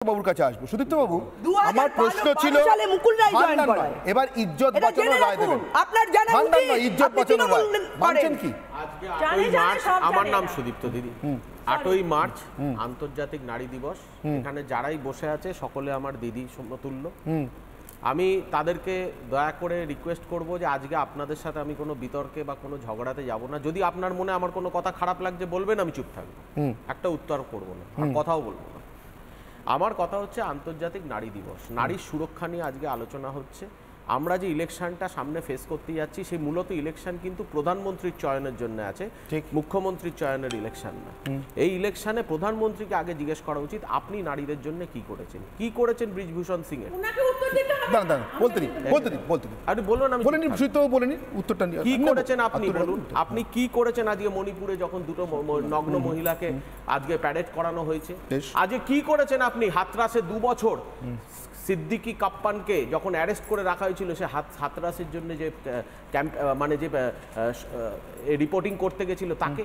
বাবুর কাছে আসবো। সুদীপ্ত বাবু, আমার প্রশ্ন ছিল এবার ইজ্জত বাঁচানোর রায় দেবেন। আপনার জানা উচিত ইজ্জত বাঁচানোর রায় মানছেন কি? আজকে 8ই মার্চ, আমার নাম সুদীপ্ত দিদি। 8ই মার্চ আন্তর্জাতিক নারী দিবস। এখানে যারাই বসে আছে সকলে আমার দিদি সমতুল্য। আমি তাদেরকে দয়া করে রিকোয়েস্ট করব যে আজকে আপনাদের সাথে আমি কোনো বিতর্কে বা কোনো ঝগড়াতে যাব না। যদি আপনার মনে আমার কোনো কথা খারাপ লাগছে বলবেন, আমি চুপ থাকবো, একটা উত্তর করবো না, আর কথাও বলবো না। আমার কথা হচ্ছে আন্তর্জাতিক নারী দিবস, নারীর সুরক্ষা নিয়ে আজকে আলোচনা হচ্ছে। আমরা যে ইলেকশনটা সামনে ফেস করতে যাচ্ছি, সেই মূলত ইলেকশন কিন্তু প্রধানমন্ত্রীর চয়নের জন্য আছে, মুখ্যমন্ত্রীর চয়নের ইলেকশন না। এই ইলেকশনে প্রধানমন্ত্রীকে আগে জিজ্ঞেস করা উচিত, আপনি নারীদের জন্য কি করেছেন, কি করেছেন ব্রিজভূষণ সিং এর। আপনি বলুন, আমি উত্তরটা কি করেছেন আপনি বলুন। আপনি কি করেছেন আজকে মণিপুরে যখন দুটো নগ্ন মহিলাকে আজকে প্যারেড করানো হয়েছে? আজকে কি করেছেন আপনি হাতরাসে 2 বছর সিদ্দিকি কাপ্পানকে যখন অ্যারেস্ট করে রাখা হয়েছিল, সে হাতরাসের জন্য যে মানে যে রিপোর্টিং করতে গেছিল, তাকে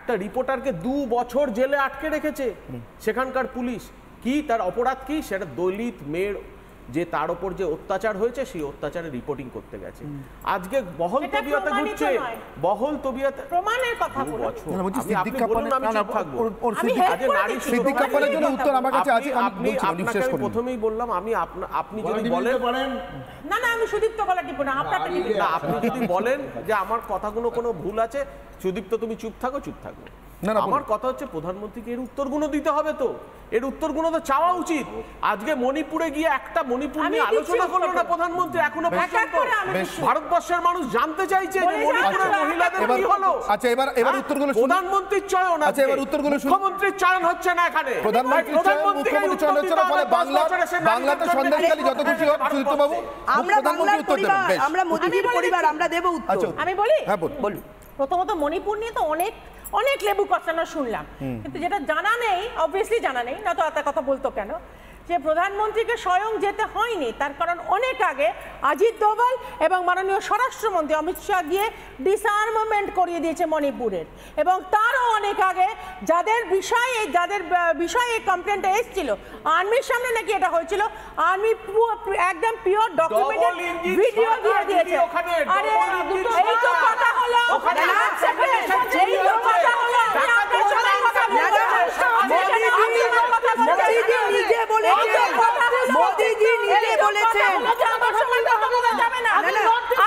একটা রিপোর্টারকে 2 বছর জেলে আটকে রেখেছে সেখানকার পুলিশ। কি তার অপরাধ কি? সেটা দলিত মেয়ের যে তার উপর যে অত্যাচার হয়েছে, সেই অত্যাচারের রিপোর্টিং করতে গেছে। আজকে বহল তবিয়তে ঘুরছে, বহল তবিয়তে প্রমাণের কথা বলুন। আপনি বলুন, আমি চুপ থাকবো। আজকে নারী সিদ্দিক কাপ্পানের জন্য উত্তর আমার কাছে আছে, আমি আপনাকে প্রথমেই বললাম, আপনি যদি বলেন না আমি সুদীপ্ত গলা টিপো না, আপনারটা টিপো না। আপনি যদি বলেন যে আমার কথাগুলো কোনো ভুল আছে, সুদীপ্ত তুমি চুপ থাকো। আমার কথা হচ্ছে প্রধানমন্ত্রীকে এর উত্তরগুলো দিতে হবে, তো এর উত্তরগুলো তো চাওয়া উচিত। আজকে মণিপুরে গিয়ে একটা মণিপুর নিয়ে আলোচনা করলো না প্রধানমন্ত্রী এখনো পর্যন্ত। ভারতবর্ষের মানুষ জানতে চাইছে যে মণিপুরের মহিলাদের কি হলো। আচ্ছা, এবার উত্তরগুলো প্রধানমন্ত্রীর চয়ন, আচ্ছা এবার উত্তরগুলো মুখ্যমন্ত্রীর চয়ন হচ্ছে না এখানে। মুখ্যমন্ত্রীর চয়ন হচ্ছে না, ফলে বাংলাতে সন্দেশখালী যত খুশি হোক সুদীপ্ত বাবু, আমরা বাংলার পরিবার, আমরা মোদিজির পরিবার, আমরা দেব উত্তর। আমি বলি, হ্যাঁ বলুন। প্রথমত মণিপুর নিয়ে তো অনেক লেবু কষানো শুনলাম, কিন্তু যেটা জানা নেই, অবভিয়াসলি জানা নেই, না তো এত কথা বলতো কেন, যে প্রধানমন্ত্রীকে স্বয়ং যেতে হয়নি। তার কারণ অনেক আগে অজিত দোভাল এবং মাননীয় স্বরাষ্ট্রমন্ত্রী অমিত শাহ গিয়ে ডিসআর্মামেন্ট করিয়ে দিয়েছে মণিপুরের, এবং তারও অনেক আগে যাদের বিষয়ে এই কমপ্লেনটা এসেছিল, আর্মির সামনে নাকি এটা হয়েছিল, আর্মি একদম পিওর ডকুমেন্টেড ভিডিও দিয়ে দিয়েছে। আরে এই তো কথা হলো, মোদিজি নিজে বলেছেন।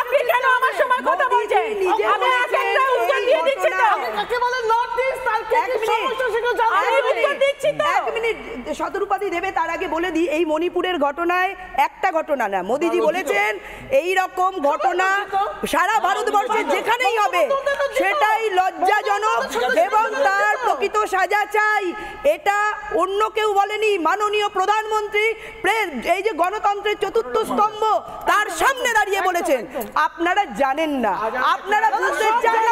আপনি কেন আমার সময় কথা বলছেন? আমি একটা উত্তর দিয়ে দিচ্ছি তো। এক মিনিট, শতরূপাদি দেবে, তার আগে বলে দিই, এই মণিপুরের ঘটনায় একটা ঘটনা না, মোদিজি বলেছেন এই রকম ঘটনা সারা ভারতবর্ষে যেখানেই হবে সেটাই লজ্জাজনক এবং তার প্রকৃত সাজা চাই। এটা অন্য কেউ বলেনি, মাননীয় প্রধানমন্ত্রী এই যে গণতন্ত্রের ৪র্থ স্তম্ভ তার সামনে দাঁড়িয়ে বলেছেন। আপনারা জানেন না, আপনারা বুঝতে চান না,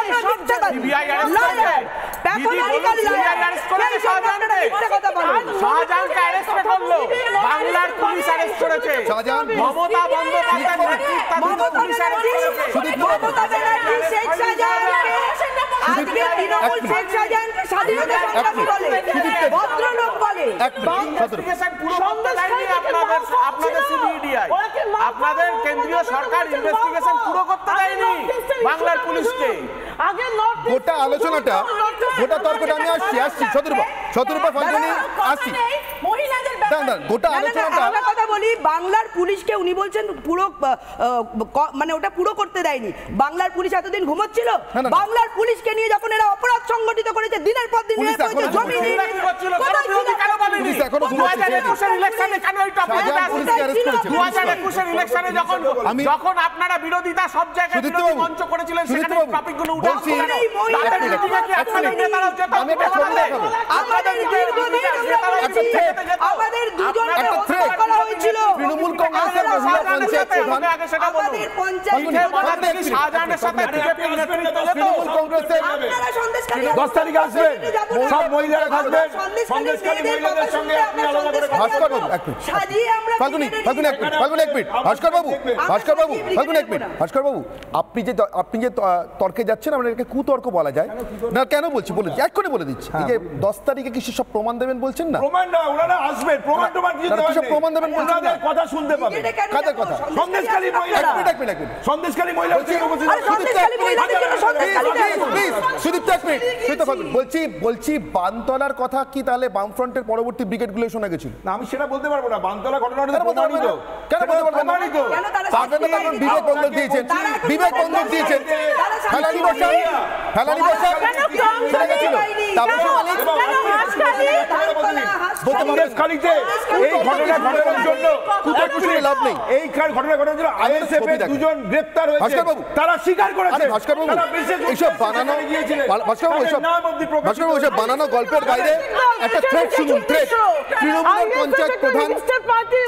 বাংলার পুলিশ অ্যারেস্ট করেছে, মমতা বন্দ্যোপাধ্যায় আপনাদের কেন্দ্রীয় সরকার ইনভেস্টিগেশন পুরো করতে দেয়নি বাংলার পুলিশকে। গোটা আলোচনাটা, গোটা তর্কটা আমি আসছি শতরূপা ফাল্গুনি আসছি। গোটা আলোচনাটা কথা বলি, বাংলার পুলিশকে উনি বলছেন পুরো মানে ওটা পুরো করতে দেয়নি। বাংলার পুলিশ এতদিন ঘুমোচ্ছিল? বাংলার পুলিশকে নিয়ে যখন এরা অপরাধ সংগঠিত করেছে, দিনের পর দিন যখন আপনারা বিরোধিতা সব জায়গায় মঞ্চ করেছিলেন, সেখানে টপিকগুলো উঠে আমাদের দুজনকে হত্যা করা হয়েছিল। তৃণমূল কংগ্রেসের তৃণমূল কংগ্রেসের 10 তারিখে আসবেন, সব মহিলারা থাকবেন, সন্দেশখালী মহিলাদের সঙ্গে আপনি আলাদা করে ভাস্কর বাবু ভাস্কর বাবু আপনি যে তর্কে যাচ্ছেন আমরা এটাকে কুতর্ক বলা যায় না। কেন বলছি বলে এক্ষুনি বলে দিচ্ছি, এই যে 10 তারিখে কিছু সব প্রমাণ দেবেন বলছেন না, প্রমাণ না, ওনারা আসবেন, প্রমাণ প্রমাণ দেবেন বলছেন না, কথা শুনতে পাবেন। কাদের কথা? সন্দেশখালী মহিলা, এক মিনিট সন্দেশখালী মহিলা বলছি বানতলার কথা কি তাহলে বামফ্রন্টের পরবর্তী ব্রিগেডগুলো শোনা গেছিল? না, আমি সেটা বলতে পারবো না। বানতলা ঘটনাটা কেন বলতে পারবেন না? বিবেক বন্ধক দিয়েছেন, বিবেক বন্ধক দিয়েছেন, ফেলানি বসাক চলে গেছিল। সন্দেশখালীতে এই ঘটনা ঘটানোর জন্য লাভ নেই, এই ঘটনা ঘটানোর জন্য আইএসএফ এর দুজন গ্রেফতার হয়েছে, তারা স্বীকার করেছে। ভাস্কর বাবু এইসব বানানো, ভাস্কর বাবু এইসব বানানো গল্পের বাইরে একটা থ্রেট শুনুন, থ্রেট।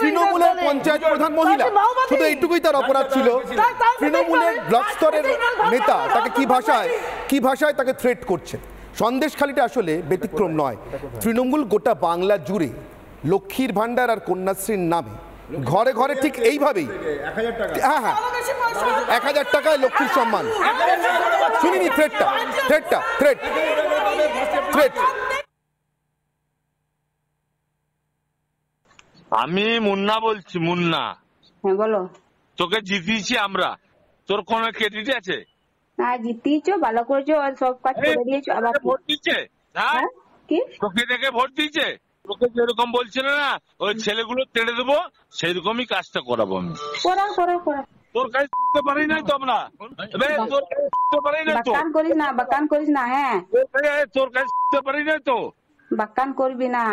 তৃণমূলের পঞ্চায়েত প্রধান মহিলা, শুধু এইটুকুই তার অপরাধ ছিল। তৃণমূলের ব্লক স্তরের নেতা তাকে কি ভাষায় তাকে থ্রেট করছে। সন্দেশখালীটা আসলে ব্যতিক্রম নয়। তৃণমূল গোটা বাংলা জুড়ে লক্ষ্মীর ভান্ডার আর কন্যাশ্রীর নামে ঘরে ঘরে ঠিক এইভাবেই 1000 টাকায় লক্ষ্মীর সম্মান। শুনিনি থ্রেট। আমি মুন্না বলছি। মুন্না, হ্যাঁ বলো। তোকে জিতিয়েছি আমরা, তোর কোন ক্রেডিট আছে? না, জিতিয়েছো, ভালো করেছো, আর সব কাজ করে দিয়েছো। আবার ভোট দিচ্ছে, কি তোকে দেখে ভোট দিচ্ছে? তোকে যেরকম বলছিল না ওই ছেলেগুলো তেড়ে দেবো, সেইরকমই কাজটা করাবো আমি। করা তোর কাজ শিখতে পারি নাই তো আমরা, তোর কাজ শিখতে পারি নাই তো। বাকান করিস না। হ্যাঁ, তোর কাজ শিখতে পারি নাই তো। বাকান করবি না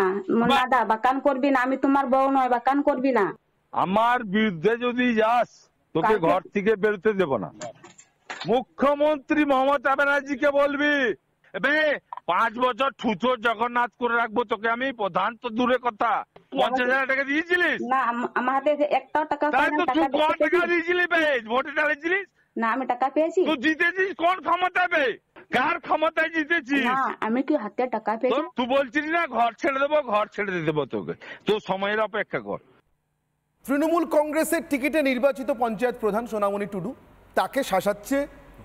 দাদা, বাকান করবি না। আমি তোমার বউ নয়, বাকান করবি না। আমার বিরুদ্ধে যদি যাস তোকে ঘর থেকে বেরোতে দেব না। মুখ্যমন্ত্রী মমতা ব্যানার্জিকে বলবি 5 বছর ঠুচো জগন্নাথ করে রাখবো তোকে আমি। প্রধান তো দূরে কথা, 50,000 টাকা দিয়েছিলিস না? আমার হাতে একটাও টাকা দিয়েছিলি? ভোটে দাঁড়িয়েছিলিস না? আমি টাকা পেয়েছি। তুই জিতেছিস কোন ক্ষমতায়? কার ক্ষমতায় জিতেছিস? আমি কি হাতে টাকা পেয়েছি? তুই বলছিস না ঘর ছেড়ে দেবো তোকে। তো সময়ের অপেক্ষা কর। তৃণমূল কংগ্রেসের টিকিটে নির্বাচিত পঞ্চায়েত প্রধান সোনামণি টুডু, তাকে শাসাচ্ছে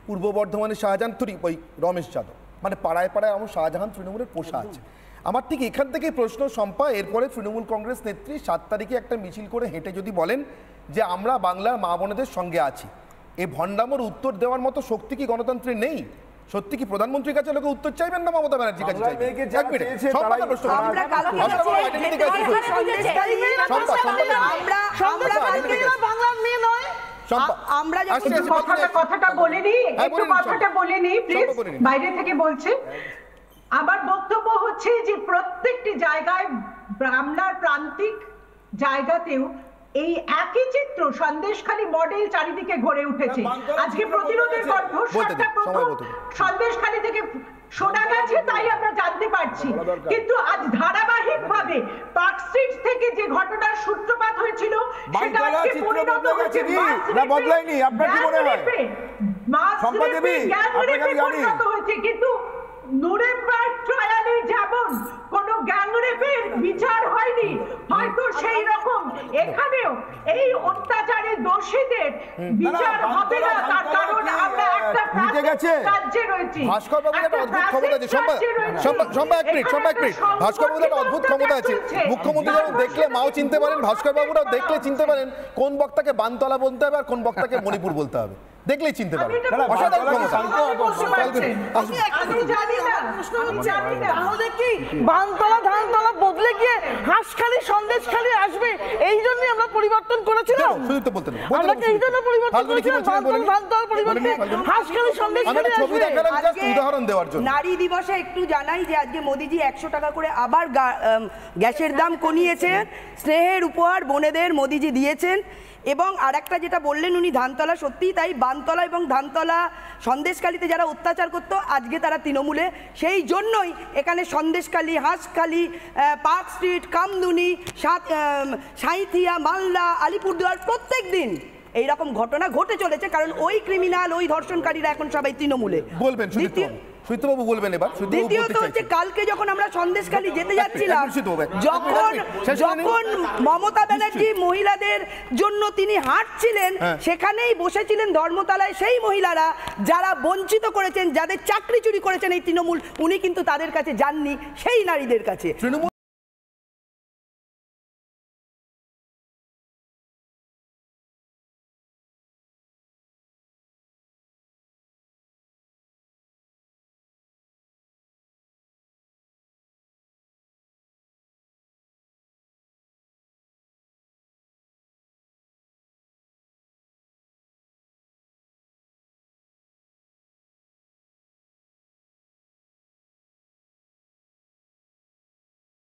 পূর্ব বর্ধমানের শাহজাহানপুরি ওই রমেশ যাদব। মানে পাড়ায় পাড়ায় আমার শাহজাহান তৃণমূলের পোষা আছে। আমার ঠিক এখান থেকেই প্রশ্ন শম্পা, এরপরে তৃণমূল কংগ্রেস নেত্রী 7 তারিখে একটা মিছিল করে হেঁটে যদি বলেন যে আমরা বাংলার মা বোনেদের সঙ্গে আছি, এই ভণ্ডামোর উত্তর দেওয়ার মতো শক্তি কি গণতন্ত্রের নেই? সত্যি কি প্রধানমন্ত্রীর কাছে লোকে উত্তর চাইবেন না মমতা ব্যানার্জির কাছে চাইবেন? কথাটা বলে নি প্লিজ, বাইরে থেকে বলছে। আমার বক্তব্য হচ্ছে যে প্রত্যেকটি জায়গায়, বাংলার প্রান্তিক জায়গাতেও এই একই চিত্র, সন্দেশখালী মডেল চারিদিকে গড়ে উঠেছে। আজকে প্রতিরোধের কণ্ঠ সন্দেশখালী থেকে শোনা গেছে, তাই আমরা জানতে পারছি। কিন্তু আজ ধারাবাহিক ভাবে পার্ক স্ট্রিট থেকে যে ঘটনার সূত্রপাত হয়েছিল সেটা আজকে পরিণত হয়েছে কিন্তু নুরেমবার্গ ট্রায়ালে যেমন কোন গ্যাংরেপের বিচার হয়নি, হয়তো সেই রকম এখানেও এই অত্যাচারে দোষীদের বিচার হবে না। তার কারণ আমরা একটা রাজ্যে রয়েছি। ভাস্কর বাবুর একটা অদ্ভুত ক্ষমতা আছে, ভাস্কর বাবুর একটা অদ্ভুত ক্ষমতা আছে। মুখ্যমন্ত্রী যখন দেখলে মাও চিনতে পারেন, ভাস্কর বাবুরাও দেখলে চিনতে পারেন কোন বক্তাকে বানতলা বলতে হবে আর কোন বক্তাকে মণিপুর বলতে হবে, দেখলেই চিনতে পারেন। অসাধারণ ক্ষমতা। তাহলে কি বানতলা ধানতলা বদলে গিয়ে হাঁসখালি সন্দেশখালি আসবে? এই জন্যই আমরা পরিবর্তন করেছিলাম। আমরা এই জন্য পরিবর্তন করেছিলাম, ধানতলার পরিবর্তে হাঁসখালি সন্দেশখালি আসবে। উদাহরণ দেওয়ার জন্য নারী দিবসে একটু জানাই যে আজকে মোদিজি 100 টাকা করে আবার গ্যাসের দাম কমিয়েছেন। স্নেহের উপহার বোনেদের মোদিজি দিয়েছেন। এবং আরেকটা যেটা বললেন উনি ধানতলা, সত্যিই তাই, বানতলা এবং ধানতলা সন্দেশখালীতে যারা অত্যাচার করতো আজকে তারা তৃণমূলে। সেই জন্যই এখানে সন্দেশখালী, হাঁসখালী, পার্ক স্ট্রিট, কামদুনি, সাঁইথিয়া, মালদা, আলিপুরদুয়ার প্রত্যেক দিন এইরকম ঘটনা ঘটে চলেছে, কারণ ওই ক্রিমিনাল, ওই ধর্ষণকারীরা এখন সবাই তৃণমূলে। বলবেন সুজিতবাবু বলবেন এবার। দ্বিতীয়ত হচ্ছে কালকে যখন আমরা সন্দেশখালী যেতে যাচ্ছিলাম, যখন মমতা ব্যানার্জি মহিলাদের জন্য তিনি হাঁটছিলেন, সেখানেই বসেছিলেন ধর্মতলায় সেই মহিলারা যারা বঞ্চিত করেছেন, যাদের চাকরি চুরি করেছেন এই তৃণমূল, উনি কিন্তু তাদের কাছে যাননি, সেই নারীদের কাছে।